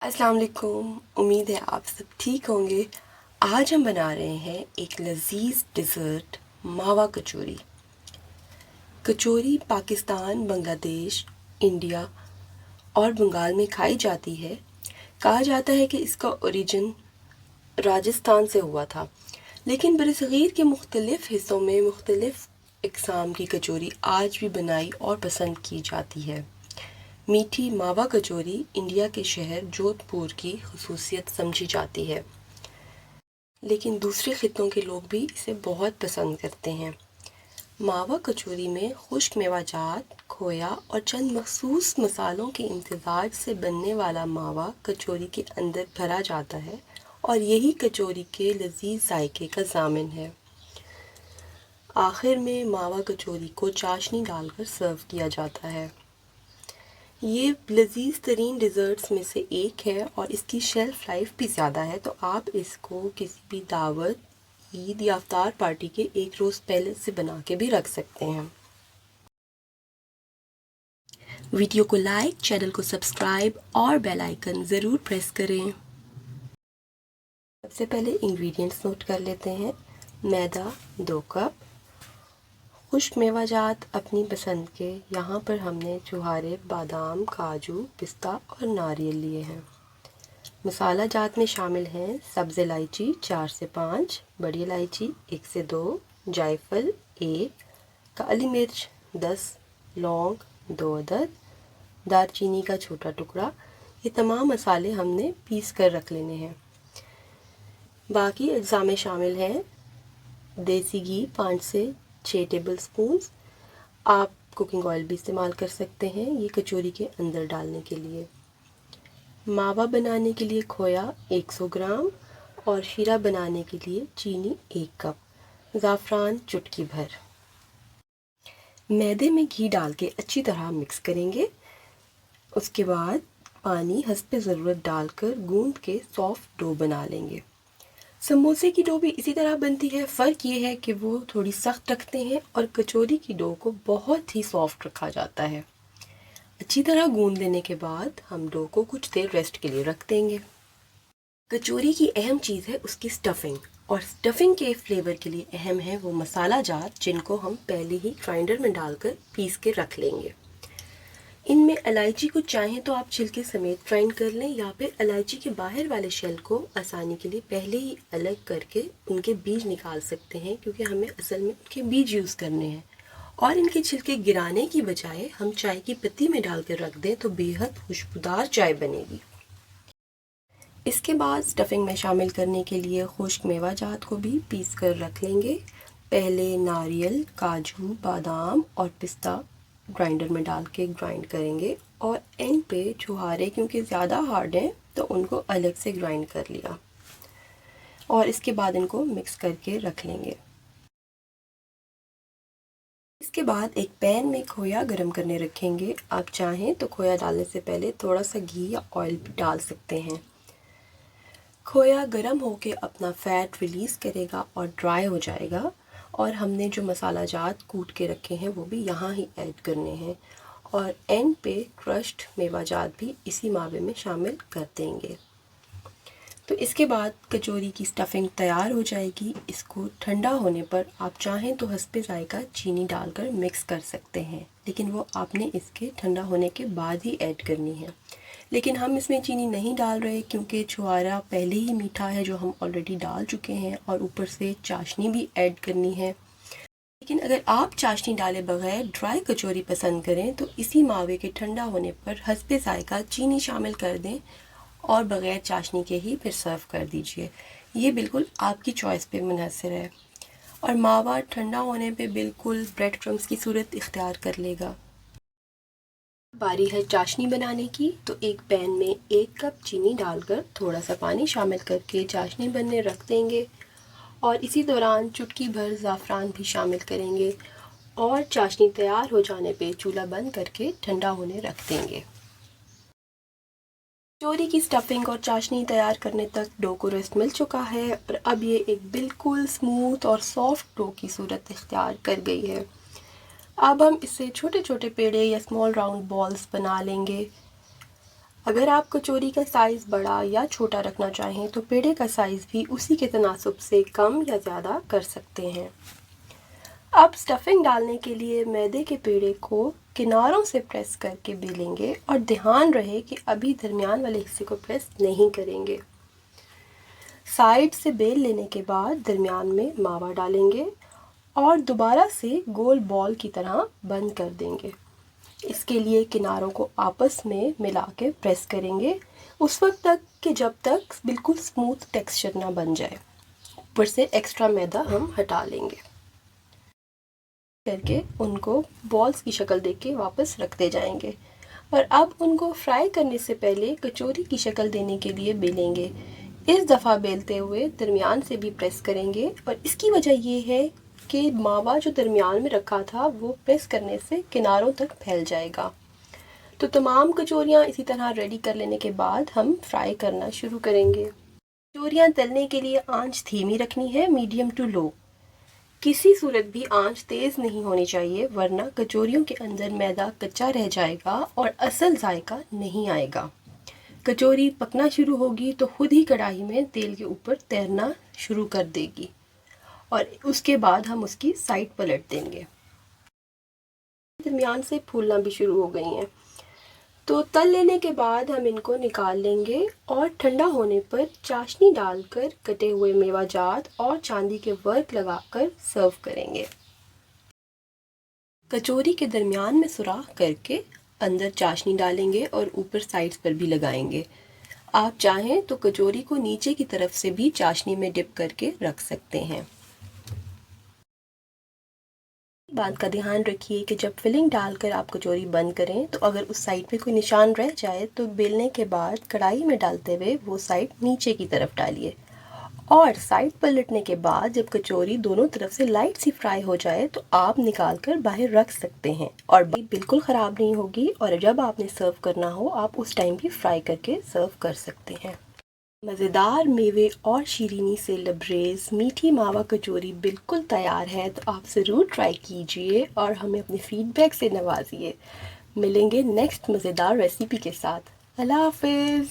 अस्सलाम वालेकुम। उम्मीद है आप सब ठीक होंगे। आज हम बना रहे हैं एक लजीज डिज़र्ट मावा कचौरी। कचौरी पाकिस्तान, बांग्लादेश, इंडिया और बंगाल में खाई जाती है। कहा जाता है कि इसका ओरिजिन राजस्थान से हुआ था, लेकिन बरसगीर के मुख्तलिफ़ हिस्सों में मुख्तलिफ़ इक़साम की कचौरी आज भी बनाई और पसंद की जाती है। मीठी मावा कचौरी इंडिया के शहर जोधपुर की ख़ुसूसियत समझी जाती है, लेकिन दूसरे ख़ित्तों के लोग भी इसे बहुत पसंद करते हैं। मावा कचौरी में खुश्क मेवाजात, खोया और चंद मखसूस मसालों के इम्तिज़ाज से बनने वाला मावा कचौरी के अंदर भरा जाता है और यही कचौरी के लजीज जायके का ज़ामिन है। आखिर में मावा कचौरी को चाशनी डालकर सर्व किया जाता है। ये लजीज तरीन डिज़र्ट्स में से एक है और इसकी शेल्फ़ लाइफ भी ज़्यादा है, तो आप इसको किसी भी दावत, ईद या इफ्तार पार्टी के एक रोज़ पहले से बना के भी रख सकते हैं। वीडियो को लाइक, चैनल को सब्सक्राइब और बेल आइकन ज़रूर प्रेस करें। सबसे पहले इंग्रेडिएंट्स नोट कर लेते हैं। मैदा 2 कप, खुश्क मेवाजात अपनी पसंद के, यहाँ पर हमने छुहारे, बादाम, काजू, पिस्ता और नारियल लिए हैं। मसाला जात में शामिल हैं सब्ज़ इलायची 4 से 5, बड़ी इलायची 1 से 2, जायफल 1, काली मिर्च 10, लौंग 2 अदद, दालचीनी का छोटा टुकड़ा। ये तमाम मसाले हमने पीस कर रख लेने हैं। बाकी अज्जा में शामिल हैं देसी घी 5 से 6 टेबल स्पून। आप कुकिंग ऑयल भी इस्तेमाल कर सकते हैं ये कचौरी के अंदर डालने के लिए। मावा बनाने के लिए खोया 100 ग्राम और शीरा बनाने के लिए चीनी 1 कप, ज़ाफ़रान चुटकी भर। मैदे में घी डाल के अच्छी तरह मिक्स करेंगे। उसके बाद पानी हस्ब ज़रूरत डालकर गूंद के सॉफ्ट डो बना लेंगे। समोसे की डो भी इसी तरह बनती है, फ़र्क ये है कि वो थोड़ी सख्त रखते हैं और कचौरी की डो को बहुत ही सॉफ्ट रखा जाता है। अच्छी तरह गूंद लेने के बाद हम डो को कुछ देर रेस्ट के लिए रख देंगे। कचौरी की अहम चीज़ है उसकी स्टफिंग, और स्टफिंग के फ्लेवर के लिए अहम है वो मसाला जात जिनको हम पहले ही ग्राइंडर में डालकर पीस के रख लेंगे। इनमें इलायची को चाहें तो आप छिलके समेत ग्राइंड कर लें, या फिर इलायची के बाहर वाले शेल को आसानी के लिए पहले ही अलग करके उनके बीज निकाल सकते हैं, क्योंकि हमें असल में उनके बीज यूज़ करने हैं। और इनके छिलके गिराने की बजाय हम चाय की पत्ती में डालकर रख दें तो बेहद खुशबूदार चाय बनेगी। इसके बाद स्टफिंग में शामिल करने के लिए खुश्क मेवाजात को भी पीस कर रख लेंगे। पहले नारियल, काजू, बादाम और पिस्ता ग्राइंडर में डाल के ग्राइंड करेंगे और एंड पे छुहारे, क्योंकि ज़्यादा हार्ड हैं तो उनको अलग से ग्राइंड कर लिया और इसके बाद इनको मिक्स करके रख लेंगे। इसके बाद एक पैन में खोया गरम करने रखेंगे। आप चाहें तो खोया डालने से पहले थोड़ा सा घी या ऑयल भी डाल सकते हैं। खोया गरम होके अपना फ़ैट रिलीज़ करेगा और ड्राई हो जाएगा, और हमने जो मसाला जात कूट के रखे हैं वो भी यहाँ ही ऐड करने हैं, और एंड पे क्रश्ड मेवा जात भी इसी मावे में शामिल कर देंगे। तो इसके बाद कचौरी की स्टफिंग तैयार हो जाएगी। इसको ठंडा होने पर आप चाहें तो हस्बे ज़ायका चीनी डालकर मिक्स कर सकते हैं, लेकिन वो आपने इसके ठंडा होने के बाद ही ऐड करनी है। लेकिन हम इसमें चीनी नहीं डाल रहे क्योंकि छुहारा पहले ही मीठा है जो हम ऑलरेडी डाल चुके हैं, और ऊपर से चाशनी भी ऐड करनी है। लेकिन अगर आप चाशनी डाले बगैर ड्राई कचौरी पसंद करें तो इसी मावे के ठंडा होने पर हस्बे ज़ायका चीनी शामिल कर दें और बग़ैर चाशनी के ही फिर सर्व कर दीजिए। ये बिल्कुल आपकी चॉइस पे मुनहसर है, और मावा ठंडा होने पे बिल्कुल ब्रेड क्रम्स की सूरत इख्तियार कर लेगा। बारी है चाशनी बनाने की, तो एक पैन में 1 कप चीनी डालकर थोड़ा सा पानी शामिल करके चाशनी बनने रख देंगे, और इसी दौरान चुटकी भर ज़ाफ़रान भी शामिल करेंगे, और चाशनी तैयार हो जाने पे चूल्हा बंद करके ठंडा होने रख देंगे। कचौरी की स्टफिंग और चाशनी तैयार करने तक डो को रेस्ट मिल चुका है, और अब ये एक बिल्कुल स्मूथ और सॉफ्ट डो की सूरत इख्तियार कर गई है। अब हम इससे छोटे छोटे पेड़े या स्मॉल राउंड बॉल्स बना लेंगे। अगर आप कचौरी का साइज़ बड़ा या छोटा रखना चाहें तो पेड़े का साइज़ भी उसी के तनासुब से कम या ज़्यादा कर सकते हैं। अब स्टफिंग डालने के लिए मैदे के पेड़े को किनारों से प्रेस करके बेलेंगे और ध्यान रहे कि अभी दरमियान वाले हिस्से को प्रेस नहीं करेंगे। साइड से बेल लेने के बाद दरमियान में मावा डालेंगे और दोबारा से गोल बॉल की तरह बंद कर देंगे। इसके लिए किनारों को आपस में मिला के प्रेस करेंगे उस वक्त तक कि जब तक बिल्कुल स्मूथ टेक्सचर ना बन जाए। ऊपर से एक्स्ट्रा मैदा हम हटा लेंगे करके उनको बॉल्स की शक्ल देके वापस रखते जाएंगे। और अब उनको फ्राई करने से पहले कचौरी की शक्ल देने के लिए बेलेंगे। इस दफ़ा बेलते हुए दरमियान से भी प्रेस करेंगे और इसकी वजह ये है कि मावा जो दरमियान में रखा था वो प्रेस करने से किनारों तक फैल जाएगा। तो तमाम कचौरियाँ इसी तरह रेडी कर लेने के बाद हम फ्राई करना शुरू करेंगे। कचौरियाँ तलने के लिए आंच धीमी रखनी है, मीडियम टू लो। किसी सूरत भी आंच तेज़ नहीं होनी चाहिए वरना कचौरियों के अंदर मैदा कच्चा रह जाएगा और असल जायका नहीं आएगा। कचौरी पकना शुरू होगी तो खुद ही कढ़ाई में तेल के ऊपर तैरना शुरू कर देगी और उसके बाद हम उसकी साइड पलट देंगे। दरमियान से फूलना भी शुरू हो गई हैं। तो तल लेने के बाद हम इनको निकाल लेंगे और ठंडा होने पर चाशनी डालकर कटे हुए मेवाजात और चांदी के वर्क लगाकर सर्व करेंगे। कचौरी के दरमियान में सुराख करके अंदर चाशनी डालेंगे और ऊपर साइड्स पर भी लगाएंगे। आप चाहें तो कचौरी को नीचे की तरफ से भी चाशनी में डिप करके रख सकते हैं। बात का ध्यान रखिए कि जब फिलिंग डालकर आप कचौरी बंद करें तो अगर उस साइड पे कोई निशान रह जाए तो बेलने के बाद कढ़ाई में डालते हुए वो साइड नीचे की तरफ डालिए और साइड पलटने के बाद जब कचौरी दोनों तरफ से लाइट सी फ्राई हो जाए तो आप निकाल कर बाहर रख सकते हैं और बिल्कुल ख़राब नहीं होगी। और जब आपने सर्व करना हो आप उस टाइम भी फ्राई करके सर्व कर सकते हैं। मज़ेदार मेवे और शीरीनी से लबरेज मीठी मावा कचौरी बिल्कुल तैयार है, तो आप ज़रूर ट्राई कीजिए और हमें अपने फीडबैक से नवाजिए। मिलेंगे नेक्स्ट मज़ेदार रेसिपी के साथ। अल्लाह हाफ़िज़।